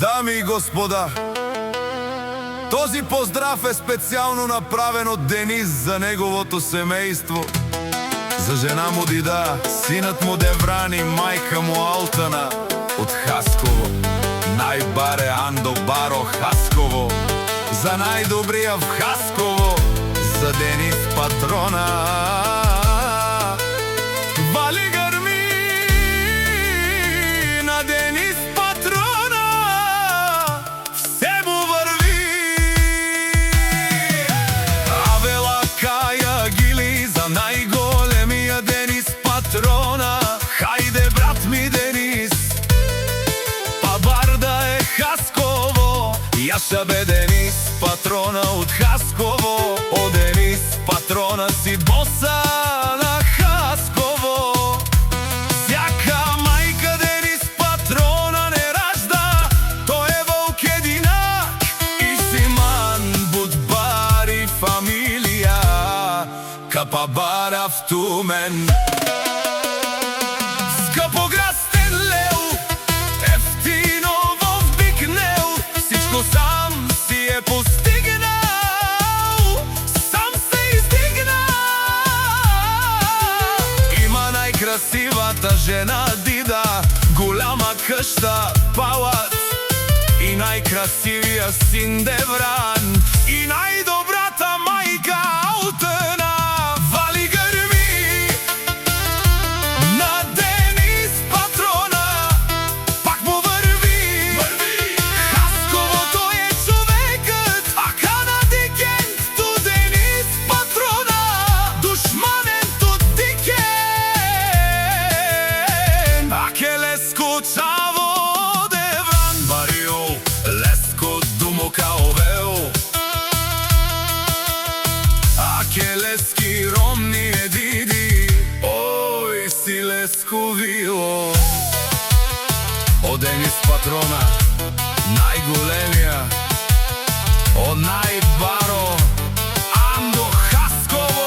Дами и господа, този поздрав е специално направен от Денис за неговото семейство, за жена му Дида, синът му Девран и майка му Алтана от Хасково, най-баре Андо Баро Хасково, за най-добрия в Хасково, за Денис патрона. Вали гърми на Денис патрона, все му върви. Авела Кая Гили за най-големия Денис патрона. Хайде, брат ми Денис, Пабарда е Хасково, яша бе Денис патрона от Хасково. О, Денис патрона си боса на Хасково. Всяка майка Денис патрона не ражда, той е вълк единак и Симан Будбари фамилия, Капабара в Тумен. Скъпограстен лео, ефтино в Бикнел, всичко сам си е постигнал, сам се издигна. Има най-красивата жена Дида, голяма къща, палац, и най-красивия син Девран, и най-добрата майка Алтана. Вали гърми на Денис патрона, пак му върви. Хасково той е човекът, а канадикент ту Денис патрона, душманен ту дикен. Акелеско чаво Девран Барио, леско думока овел, Акелески ромни е Диди, ой си леско вило. О, Денис патрона, най-големия, о, най-баро Андо Хасково.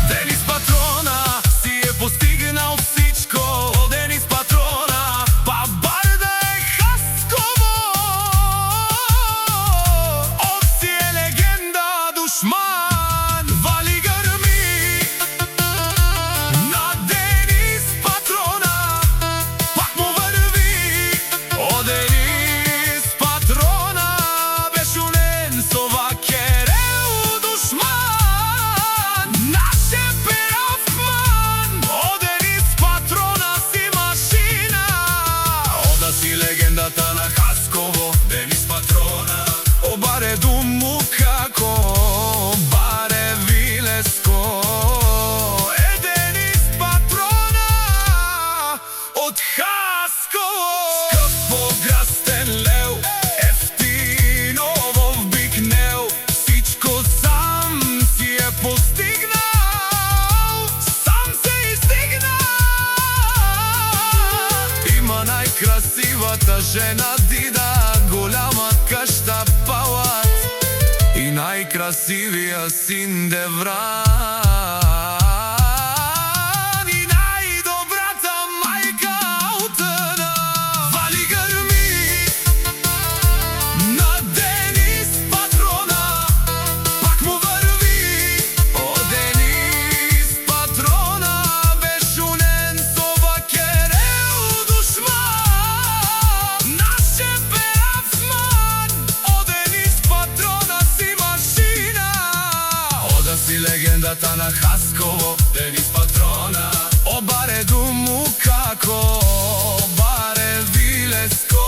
Денис патрона си е постигнал всичко. О, Денис патрона, Пабарда е Хасково. Он си е легенда, душман. Вали гърми на Денис патрона, пак му върви. О, Денис патрона, бешунен совакерел, душман, наше перавкман. О, Денис патрона си машина, о, да си легендата на Хасково. Денис патрона, о, баре думу како, баре вилеско, е Денис патрона от Хасково. Скъпограстен лев, ефтино в Бикнел, всичко сам си е постигнал, сам се издигна. Има най-красивата жена Дида, голяма къща, палац, и най-красивия син Девран, и най-добрата майка Алтана. Вали гърми на Денис патрона, пак му върви. О, Денис патрона, бешунен совакерел, душман, наше перавкман. О, Денис патрона си машина, о, да си легендата на Хасково. Денис патрона, о, баре думу како, баре вилеско,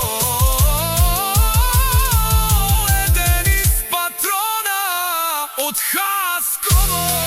е Денис патрона от Хасково.